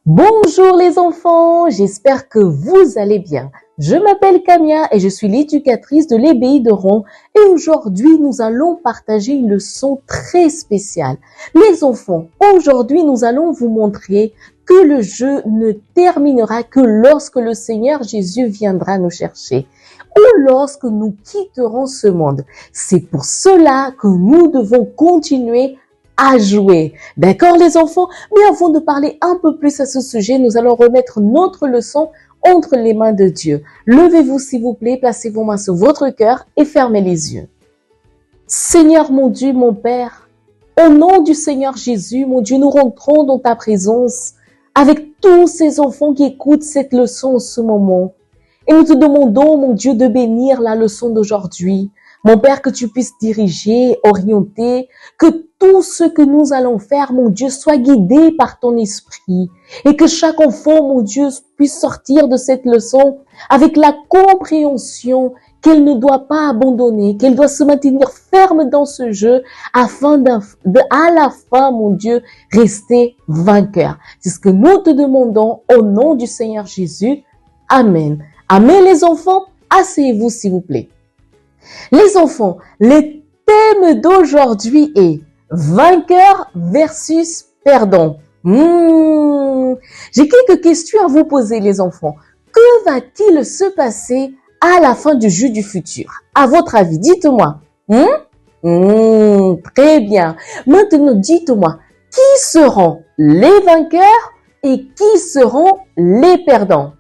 Bonjour les enfants, j'espère que vous allez bien. Je m'appelle Camia et je suis l'éducatrice de l'Ébéi de Ron et aujourd'hui nous allons partager une leçon très spéciale. Les enfants, aujourd'hui nous allons vous montrer que le jeu ne terminera que lorsque le Seigneur Jésus viendra nous chercher ou lorsque nous quitterons ce monde. C'est pour cela que nous devons continuer à jouer. D'accord les enfants? Mais avant de parler un peu plus à ce sujet, nous allons remettre notre leçon entre les mains de Dieu. Levez-vous s'il vous plaît, placez vos mains sur votre cœur et fermez les yeux. Seigneur mon Dieu, mon Père, au nom du Seigneur Jésus, mon Dieu, nous rentrons dans ta présence avec tous ces enfants qui écoutent cette leçon en ce moment. Et nous te demandons, mon Dieu, de bénir la leçon d'aujourd'hui. Mon Père, que tu puisses diriger, orienter, que tout ce que nous allons faire, mon Dieu, soit guidé par ton esprit et que chaque enfant, mon Dieu, puisse sortir de cette leçon avec la compréhension qu'elle ne doit pas abandonner, qu'elle doit se maintenir ferme dans ce jeu afin à la fin, mon Dieu, rester vainqueur. C'est ce que nous te demandons au nom du Seigneur Jésus. Amen. Amen les enfants, asseyez-vous s'il vous plaît. Les enfants, le thème d'aujourd'hui est vainqueur versus perdant. J'ai quelques questions à vous poser les enfants. Que va-t-il se passer à la fin du jeu du futur? À votre avis, dites-moi. Très bien. Maintenant, dites-moi, qui seront les vainqueurs et qui seront les perdants?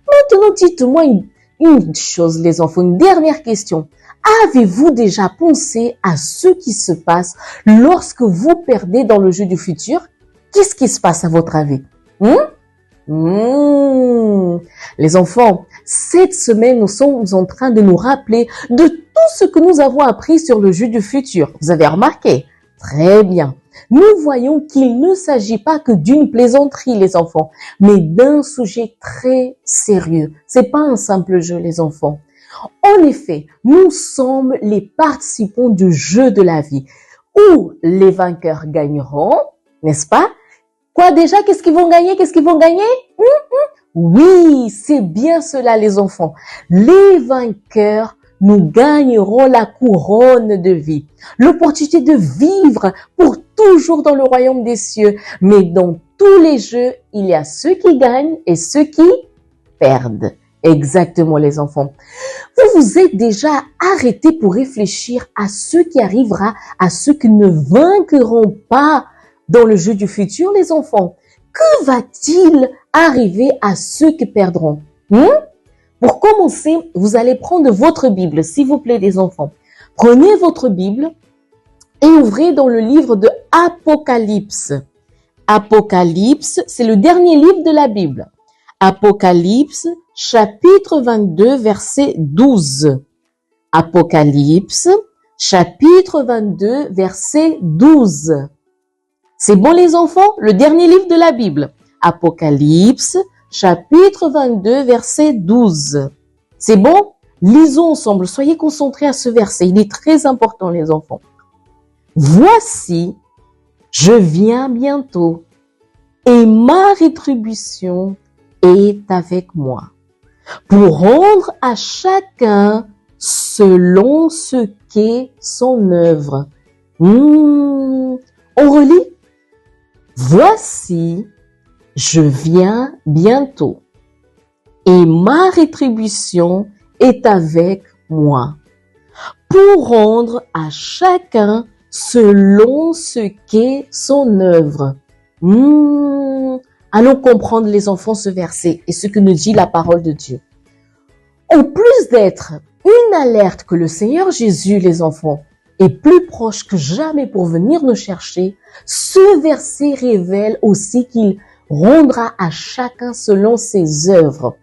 Maintenant, dites-moi une chose, les enfants, une dernière question. Avez-vous déjà pensé à ce qui se passe lorsque vous perdez dans le jeu du futur? Qu'est-ce qui se passe à votre avis? Les enfants, cette semaine, nous sommes en train de nous rappeler de tout ce que nous avons appris sur le jeu du futur. Vous avez remarqué? Très bien. Nous voyons qu'il ne s'agit pas que d'une plaisanterie, les enfants, mais d'un sujet très sérieux. C'est pas un simple jeu, les enfants. En effet, nous sommes les participants du jeu de la vie, où les vainqueurs gagneront, n'est-ce pas? Quoi déjà? Qu'est-ce qu'ils vont gagner? Oui, c'est bien cela, les enfants. Les vainqueurs, nous gagnerons la couronne de vie, l'opportunité de vivre pour toujours dans le royaume des cieux. Mais dans tous les jeux, il y a ceux qui gagnent et ceux qui perdent. Exactement, les enfants. Vous vous êtes déjà arrêtés pour réfléchir à ce qui arrivera à ceux qui ne vaincront pas dans le jeu du futur, les enfants? Que va-t-il arriver à ceux qui perdront? Pour commencer, vous allez prendre votre Bible, s'il vous plaît, les enfants. Prenez votre Bible et ouvrez dans le livre de Apocalypse. Apocalypse, c'est le dernier livre de la Bible. Apocalypse, chapitre 22, verset 12. Apocalypse, chapitre 22, verset 12. C'est bon, les enfants? Le dernier livre de la Bible. Apocalypse, chapitre 22, verset 12. C'est bon? Lisons ensemble. Soyez concentrés à ce verset. Il est très important, les enfants. Voici, je viens bientôt et ma rétribution est avec moi pour rendre à chacun selon ce qu'est son œuvre. On relit. Voici, je viens bientôt et ma rétribution est avec moi pour rendre à chacun selon ce qu'est son œuvre. Allons comprendre, les enfants, ce verset et ce que nous dit la parole de Dieu. En plus d'être une alerte que le Seigneur Jésus, les enfants, est plus proche que jamais pour venir nous chercher, ce verset révèle aussi qu'il rendra à chacun selon ses œuvres.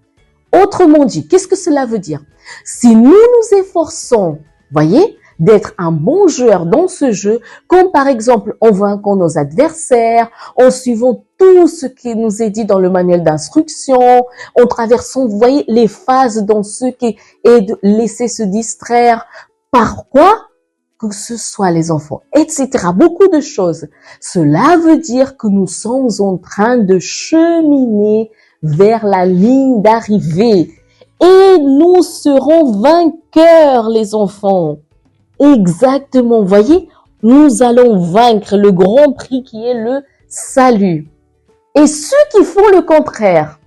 Autrement dit, qu'est-ce que cela veut dire? Si nous nous efforçons, voyez, d'être un bon joueur dans ce jeu, comme par exemple en vainquant nos adversaires, en suivant tout ce qui nous est dit dans le manuel d'instruction, en traversant, vous voyez, les phases dans ce qui est de laisser se distraire. Par quoi? que ce soit les enfants, etc. Beaucoup de choses. Cela veut dire que nous sommes en train de cheminer vers la ligne d'arrivée. Et nous serons vainqueurs, les enfants. Exactement. Voyez, nous allons vaincre le grand prix qui est le salut. Et ceux qui font le contraire,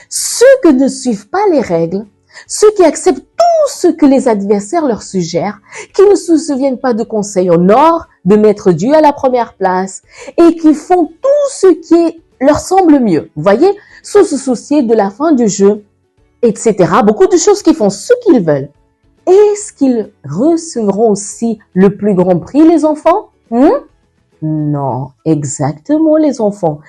ceux qui ne suivent pas les règles, ceux qui acceptent tout ce que les adversaires leur suggèrent, qui ne se souviennent pas de conseils en or, de mettre Dieu à la première place, et qui font tout ce qui leur semble mieux. Vous voyez, sans se soucier de la fin du jeu, etc. Beaucoup de choses qui font ce qu'ils veulent. Est-ce qu'ils recevront aussi le plus grand prix, les enfants? Non, exactement, les enfants.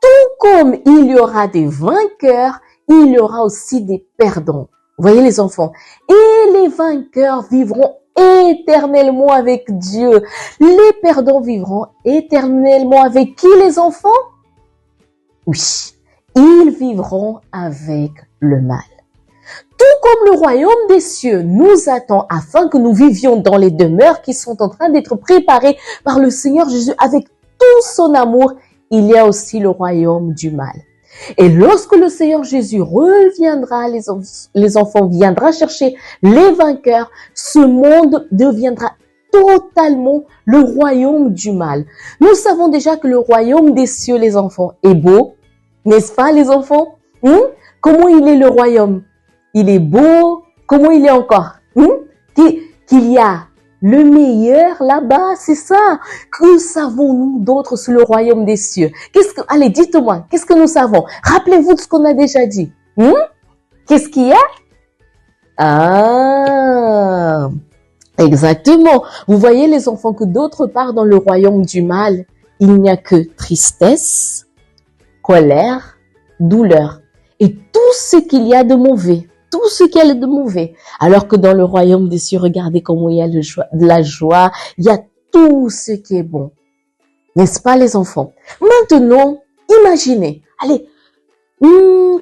Tout comme il y aura des vainqueurs, il y aura aussi des perdants. Vous voyez, les enfants? Et les vainqueurs vivront éternellement avec Dieu. Les perdants vivront éternellement avec qui, les enfants? Oui, ils vivront avec le mal. Tout comme le royaume des cieux nous attend afin que nous vivions dans les demeures qui sont en train d'être préparées par le Seigneur Jésus avec tout son amour, il y a aussi le royaume du mal. Et lorsque le Seigneur Jésus reviendra, les enfants viendra chercher les vainqueurs, ce monde deviendra totalement le royaume du mal. Nous savons déjà que le royaume des cieux, les enfants, est beau, n'est-ce pas, les enfants? Comment il est le royaume? Il est beau. Comment il est encore? Qu'il y a le meilleur là-bas, c'est ça. Que savons-nous d'autre sur le royaume des cieux? Allez, dites-moi, qu'est-ce que nous savons? Rappelez-vous de ce qu'on a déjà dit. Qu'est-ce qu'il y a? Ah, exactement. Vous voyez, les enfants, que d'autre part dans le royaume du mal, il n'y a que tristesse, colère, douleur et tout ce qu'il y a de mauvais. Tout ce qu'il y a de mauvais. Alors que dans le royaume des cieux, regardez comment il y a de la joie, il y a tout ce qui est bon. N'est-ce pas, les enfants? Maintenant, imaginez. Allez,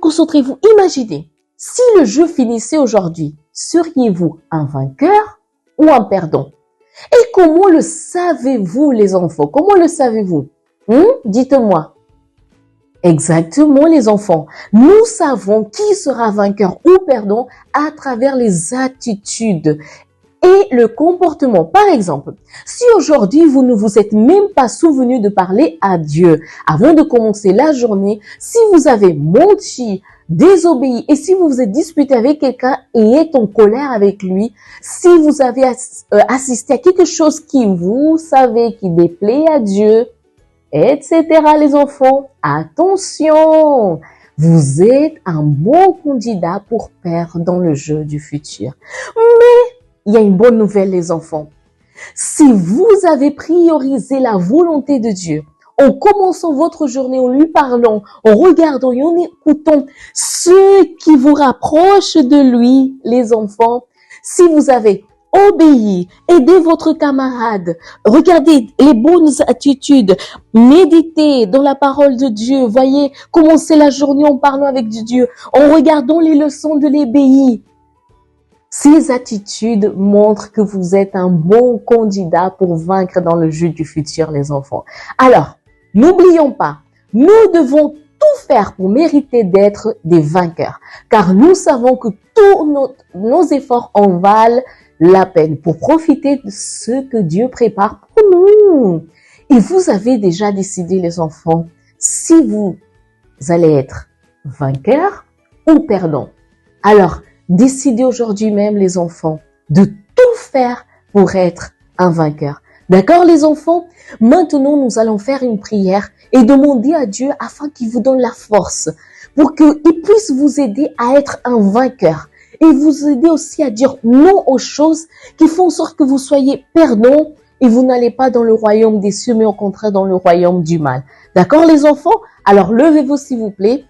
concentrez-vous. Imaginez. Si le jeu finissait aujourd'hui, seriez-vous un vainqueur ou un perdant? Et comment le savez-vous, les enfants? Comment le savez-vous? Dites-moi. Exactement, les enfants. Nous savons qui sera vainqueur ou perdant à travers les attitudes et le comportement. Par exemple, si aujourd'hui vous ne vous êtes même pas souvenu de parler à Dieu avant de commencer la journée, si vous avez menti, désobéi et si vous vous êtes disputé avec quelqu'un et êtes en colère avec lui, si vous avez assisté à quelque chose qui vous savez qui déplaît à Dieu, etc. les enfants, attention, vous êtes un bon candidat pour perdre dans le jeu du futur. Mais il y a une bonne nouvelle, les enfants. Si vous avez priorisé la volonté de Dieu, en commençant votre journée, en lui parlant, en regardant et en écoutant ce qui vous rapproche de lui, les enfants, si vous avez obéi, aidez votre camarade, regardez les bonnes attitudes, méditez dans la parole de Dieu, voyez, commencez la journée en parlant avec Dieu, en regardant les leçons de l'ébéi. Ces attitudes montrent que vous êtes un bon candidat pour vaincre dans le jeu du futur, les enfants. Alors, n'oublions pas, nous devons tout faire pour mériter d'être des vainqueurs, car nous savons que tous nos efforts en valent la peine pour profiter de ce que Dieu prépare pour nous. Et vous avez déjà décidé, les enfants, si vous allez être vainqueur ou perdant. Alors, décidez aujourd'hui même, les enfants, de tout faire pour être un vainqueur. D'accord, les enfants? Maintenant, nous allons faire une prière et demander à Dieu afin qu'il vous donne la force pour qu'il puisse vous aider à être un vainqueur. Et vous aider aussi à dire non aux choses qui font en sorte que vous soyez perdants et vous n'allez pas dans le royaume des cieux, mais au contraire dans le royaume du mal. D'accord, les enfants? Alors, levez-vous, s'il vous plaît.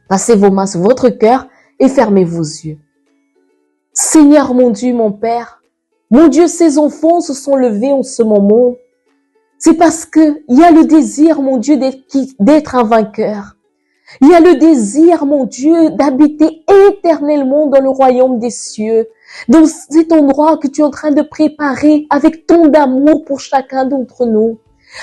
Passez vos mains sur votre cœur et fermez vos yeux. Seigneur, mon Dieu, mon Père, mon Dieu, ces enfants se sont levés en ce moment. C'est parce que il y a le désir, mon Dieu, d'être un vainqueur. Il y a le désir, mon Dieu, d'habiter éternellement dans le royaume des cieux. Dans cet endroit que tu es en train de préparer avec tant d'amour pour chacun d'entre nous.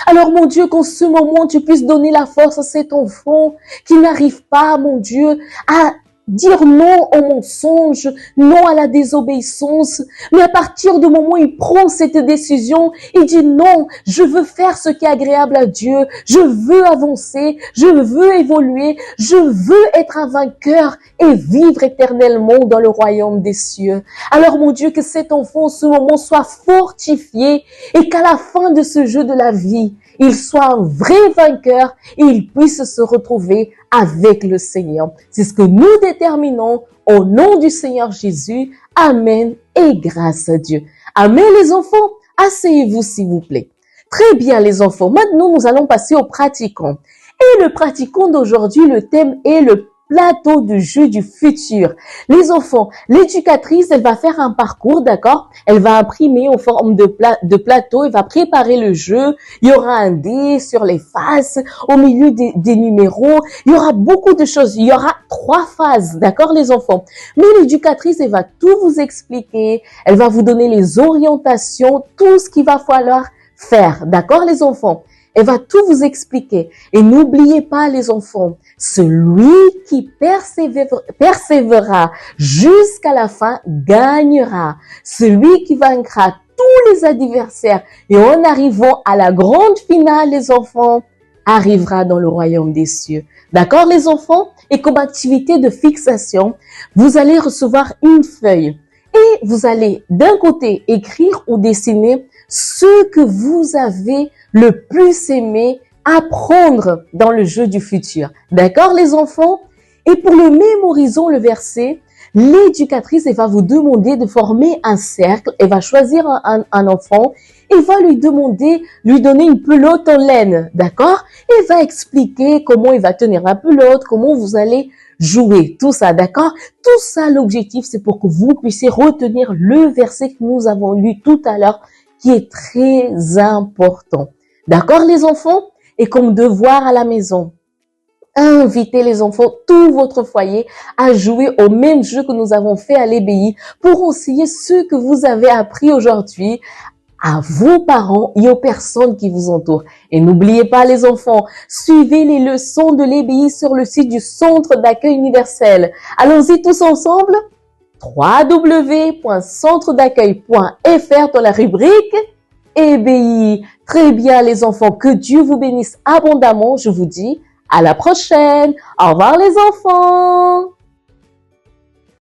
Alors, mon Dieu, qu'en ce moment, tu puisses donner la force à cet enfant qui n'arrive pas, mon Dieu, à dire non au mensonge, non à la désobéissance. Mais à partir du moment où il prend cette décision, il dit non, je veux faire ce qui est agréable à Dieu, je veux avancer, je veux évoluer, je veux être un vainqueur et vivre éternellement dans le royaume des cieux. Alors mon Dieu, que cet enfant en ce moment soit fortifié et qu'à la fin de ce jeu de la vie, il soit un vrai vainqueur et il puisse se retrouver avec le Seigneur. C'est ce que nous déterminons au nom du Seigneur Jésus. Amen et grâce à Dieu. Amen les enfants. Asseyez-vous s'il vous plaît. Très bien les enfants. Maintenant, nous allons passer au pratiquant. Et le pratiquant d'aujourd'hui, le thème est le plateau de jeu du futur. Les enfants, l'éducatrice, elle va faire un parcours, d'accord? Elle va imprimer en forme de plateau, elle va préparer le jeu. Il y aura un dé sur les faces, au milieu des numéros. Il y aura beaucoup de choses. Il y aura 3 phases, d'accord les enfants? Mais l'éducatrice, elle va tout vous expliquer. Elle va vous donner les orientations, tout ce qu'il va falloir faire, d'accord les enfants? Elle va tout vous expliquer. Et n'oubliez pas les enfants, celui qui persévérera jusqu'à la fin gagnera. Celui qui vaincra tous les adversaires et en arrivant à la grande finale, les enfants, arrivera dans le royaume des cieux. D'accord les enfants? Et comme activité de fixation, vous allez recevoir une feuille et vous allez d'un côté écrire ou dessiner ce que vous avez le plus aimé apprendre dans le jeu du futur. D'accord les enfants? Et pour le mémorisons le verset, l'éducatrice elle va vous demander de former un cercle. Elle va choisir un enfant et va lui donner une pelote en laine. D'accord? Et va expliquer comment il va tenir la pelote, comment vous allez jouer. Tout ça, d'accord? Tout ça, l'objectif, c'est pour que vous puissiez retenir le verset que nous avons lu tout à l'heure qui est très important. D'accord les enfants? Et comme devoir à la maison, invitez les enfants, tout votre foyer, à jouer au même jeu que nous avons fait à l'EBI pour enseigner ce que vous avez appris aujourd'hui à vos parents et aux personnes qui vous entourent. Et n'oubliez pas les enfants, suivez les leçons de l'EBI sur le site du Centre d'accueil universel. Allons-y tous ensemble. www.centredaccueil.fr dans la rubrique EBI. Très bien les enfants, que Dieu vous bénisse abondamment. Je vous dis à la prochaine. Au revoir les enfants.